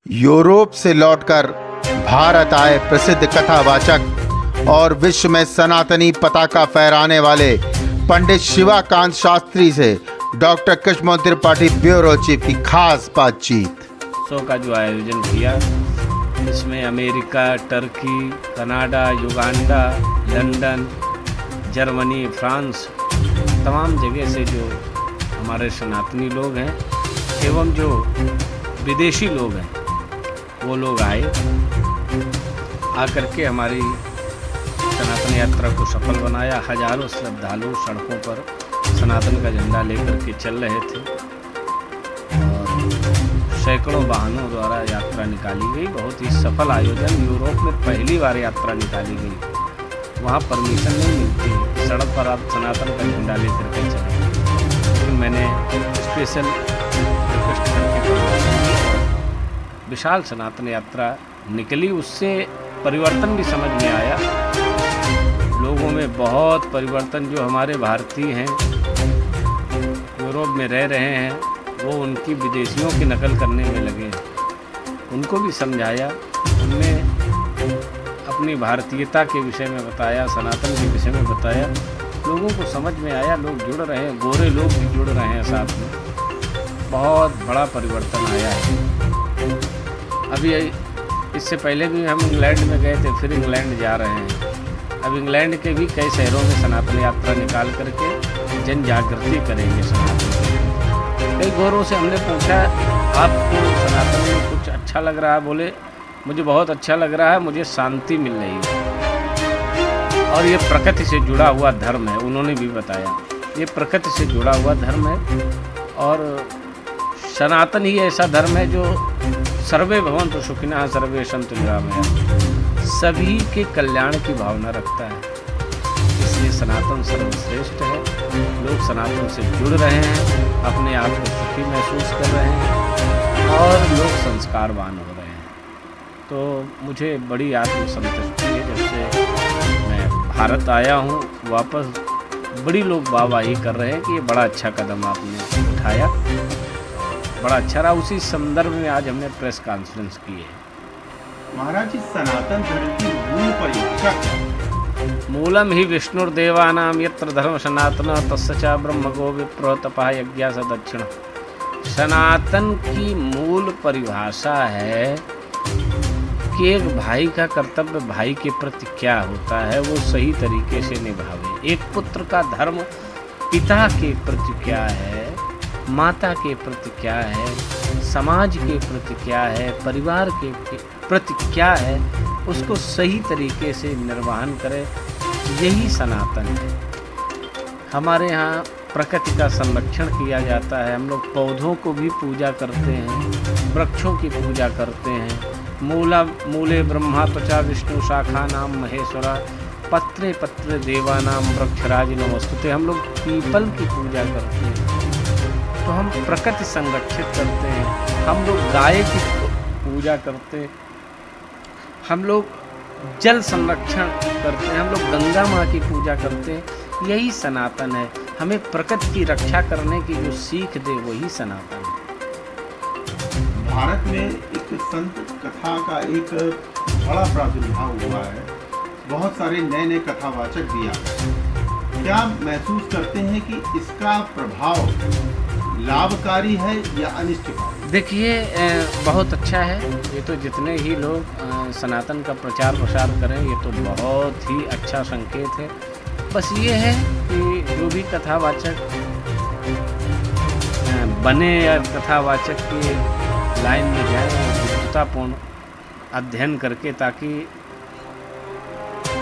Europe से लौटकर भारत आए प्रसिद्ध कथावाचक और विश्व में सनातनी पताका फहराने वाले पंडित शिवाकांत शास्त्री से doctor Krishnamohan Tripathi bureau chief की खास बातचीत। शो का जो आयोजन किया, इसमें America, Turkey, Canada, Uganda, London, Germany, France, तमाम जगह से जो हमारे सनातनी लोग हैं एवं जो विदेशी लोग हैं वो लोग आए, आकर के हमारी सनातन यात्रा को सफल बनाया। हजारों श्रद्धालु सड़कों पर सनातन का झंडा लेकर के चल रहे थे और सैकड़ों वाहनों द्वारा यात्रा निकाली गई। बहुत ही सफल आयोजन। यूरोप में पहली बार यात्रा निकाली गई। वहाँ परमिशन नहीं मिलती, सड़क पर आप सनातन का झंडा लेकर के चले, लेकिन मैंने स्पेशल रिक्वेस्ट करके विशाल सनातन यात्रा निकली। उससे परिवर्तन भी समझ में आया। लोगों में बहुत परिवर्तन, जो हमारे भारतीय हैं यूरोप में रह रहे हैं, वो उनकी विदेशियों की नकल करने में लगे हैं। उनको भी समझाया, उनने अपनी भारतीयता के विषय में बताया, सनातन के विषय में बताया। लोगों को समझ में आया, लोग जुड़ रहे हैं, गोरे लोग भी जुड़ रहे हैं साथ में। बहुत बड़ा परिवर्तन आया है। अभी इससे पहले भी हम इंग्लैंड में गए थे, फिर इंग्लैंड जा रहे हैं। अब इंग्लैंड के भी कई शहरों में सनातन यात्रा निकाल करके जन जागृति करेंगे सनातन की। कई गोरों से हमने पूछा, आपको सनातन में कुछ अच्छा लग रहा है? बोले मुझे बहुत अच्छा लग रहा है, मुझे शांति मिल रही है और ये प्रकृति से जुड़ा हुआ धर्म है। उन्होंने भी बताया ये प्रकृति से जुड़ा हुआ धर्म है और सनातन ही ऐसा धर्म है जो सर्वे भवन्तु सुखिनः सर्वे सन्तु निरामयाः, सभी के कल्याण की भावना रखता है। इसलिए सनातन सर्वश्रेष्ठ है। लोग सनातन से जुड़ रहे हैं, अपने आप को सुखी महसूस कर रहे हैं और लोग संस्कारवान हो रहे हैं। तो मुझे बड़ी आत्मसंतुष्टि है। जब से मैं भारत आया हूँ वापस, बड़ी लोग वाहवाही कर रहे हैं कि ये बड़ा अच्छा कदम आपने उठाया, बड़ा अच्छा रहा। उसी संदर्भ में आज हमने प्रेस कॉन्फ्रेंस की है। महाराज जी, सनातन धर्म की मूल परिभाषा क्या है? मूलम ही विष्णुर्देवानां यत्र धर्म सनातन तस्य च ब्रह्मगो विप्रो तपः यज्ञ स दक्षिण। सनातन की मूल परिभाषा है कि एक भाई का कर्तव्य भाई के प्रति क्या होता है, वो सही तरीके से निभावे। एक पुत्र का धर्म पिता के प्रति क्या है, माता के प्रति क्या है, समाज के प्रति क्या है, परिवार के प्रति क्या है, उसको सही तरीके से निर्वहन करे। यही सनातन है। हमारे यहाँ प्रकृति का संरक्षण किया जाता है। हम लोग पौधों को भी पूजा करते हैं, वृक्षों की पूजा करते हैं। मूले ब्रह्मा त्वचा विष्णु शाखा नाम महेश्वरा पत्रे पत्रे देवानाम वृक्षराज नमस्तुते। हम लोग पीपल की पूजा करते हैं, तो हम प्रकृति संरक्षित करते हैं। हम लोग गाय की पूजा करते हैं, हम लोग जल संरक्षण करते हैं, हम लोग गंगा माँ की पूजा करते हैं। यही सनातन है। हमें प्रकृति की रक्षा करने की जो सीख दे वही सनातन है। भारत में एक संत कथा का एक बड़ा प्रादुर्भाव हुआ है। बहुत सारे नए नए कथावाचक भी आ गए। क्या महसूस करते हैं कि इसका प्रभाव लाभकारी है या अनिष्टकारी? देखिए, बहुत अच्छा है। ये तो जितने ही लोग सनातन का प्रचार प्रसार करें, ये तो बहुत ही अच्छा संकेत है। बस ये है कि जो भी कथावाचक बने या कथावाचक की लाइन में जाए, विद्वतापूर्ण अध्ययन करके, ताकि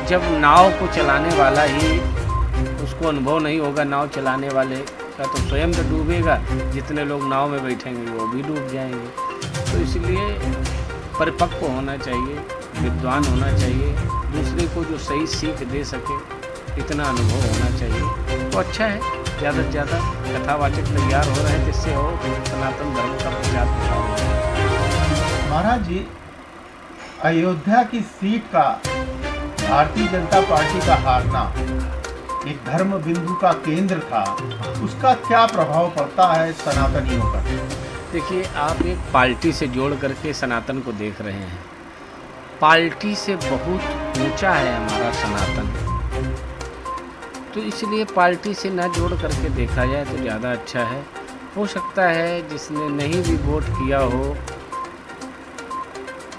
जब नाव को चलाने वाला ही उसको अनुभव नहीं होगा नाव चलाने वाले का, तो स्वयं तो डूबेगा, जितने लोग नाव में बैठेंगे वो भी डूब जाएंगे। तो इसलिए परिपक्व होना चाहिए, विद्वान होना चाहिए, दूसरे को जो सही सीख दे सके इतना अनुभव होना चाहिए। तो अच्छा है, ज़्यादा से ज़्यादा कथावाचक तैयार हो रहे हैं, जिससे और सनातन धर्म का प्रचार प्रसार हो रहा है। महाराज जी, अयोध्या की सीट का भारतीय जनता पार्टी का हारना एक धर्म बिंदु का केंद्र था, उसका क्या प्रभाव पड़ता है सनातनियों पर? देखिए, आप एक पार्टी से जोड़ करके सनातन को देख रहे हैं। पार्टी से बहुत ऊंचा है हमारा सनातन, तो इसलिए पार्टी से ना जोड़ करके देखा जाए तो ज़्यादा अच्छा है। हो सकता है जिसने नहीं भी वोट किया हो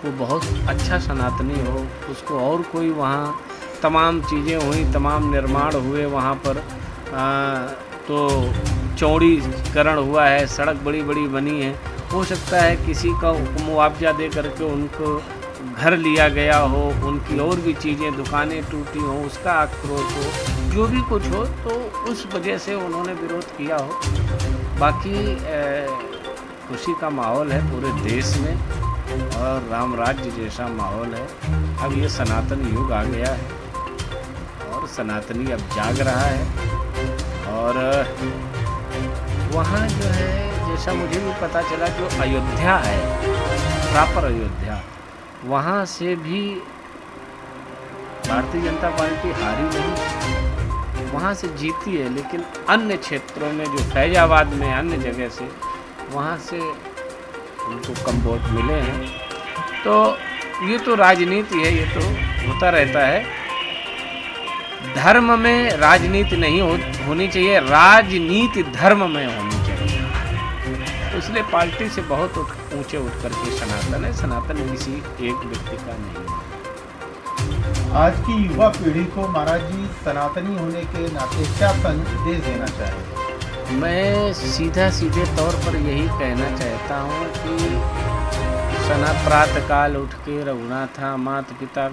वो बहुत अच्छा सनातनी हो, उसको और कोई वहाँ तमाम चीज़ें हुई, तमाम निर्माण हुए वहाँ पर, तो चौड़ीकरण हुआ है, सड़क बड़ी बड़ी बनी है। हो सकता है किसी का मुआवजा दे करके उनको घर लिया गया हो, उनकी और भी चीज़ें, दुकानें टूटी हों, उसका आक्रोश हो, जो भी कुछ हो, तो उस वजह से उन्होंने विरोध किया हो। बाकी खुशी का माहौल है पूरे देश में और राम राज्य जैसा माहौल है। अब ये सनातन युग आ गया है और सनातनी अब जाग रहा है। और वहाँ जो है, जैसा मुझे भी पता चला, जो अयोध्या है, प्रॉपर अयोध्या, वहाँ से भी भारतीय जनता पार्टी हारी नहीं, वहाँ से जीती है। लेकिन अन्य क्षेत्रों में, जो फैजाबाद में, अन्य जगह से, वहाँ से उनको कम वोट मिले हैं। तो ये तो राजनीति है, ये तो होता रहता है। धर्म में राजनीति नहीं होनी चाहिए, राजनीति धर्म में होनी चाहिए। तो इसलिए पार्टी से बहुत ऊंचे उठ करके सनातन है। सनातन किसी एक व्यक्ति का नहीं है। आज की युवा पीढ़ी को महाराज जी सनातनी होने के नाते क्या संदेश देना चाहेंगे? मैं सीधे तौर पर यही कहना चाहता हूँ कि प्रातःकाल उठ के रघुनाथा मात पिता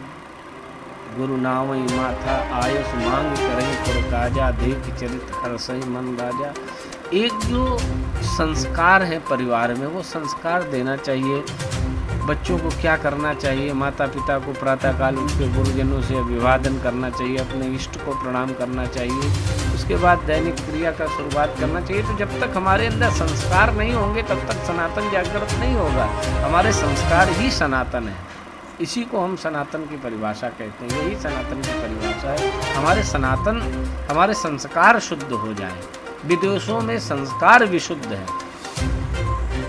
गुरु नामई माथा आयुष मांग करें पुर काजा देख चरित हर्षई मन राजा। एक जो संस्कार है परिवार में, वो संस्कार देना चाहिए। बच्चों को क्या करना चाहिए? माता पिता को प्रातःकाल उठ के गुरुजनों से अभिवादन करना चाहिए, अपने इष्ट को प्रणाम करना चाहिए, उसके बाद दैनिक क्रिया का शुरुआत करना चाहिए। तो जब तक हमारे अंदर संस्कार नहीं होंगे तब तक सनातन जागृत नहीं होगा। हमारे संस्कार ही सनातन है, इसी को हम सनातन की परिभाषा कहते हैं। यही सनातन की परिभाषा है। हमारे संस्कार शुद्ध हो जाएं। विदेशों में संस्कार विशुद्ध है,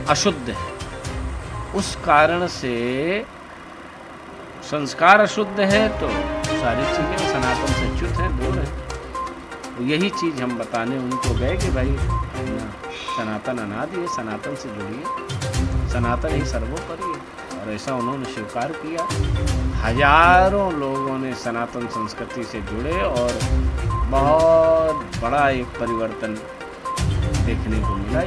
अशुद्ध है। उस कारण से संस्कार अशुद्ध है तो सारी चीज़ें सनातन से च्युत हैं, दूर हैं। तो यही चीज़ हम बताने उनको गए कि भाई अपना सनातन अनादि है, सनातन से जुड़िए, सनातन ही सर्वोपरि है। और ऐसा उन्होंने स्वीकार किया। हजारों लोगों ने सनातन संस्कृति से जुड़े और बहुत बड़ा एक परिवर्तन देखने को मिला।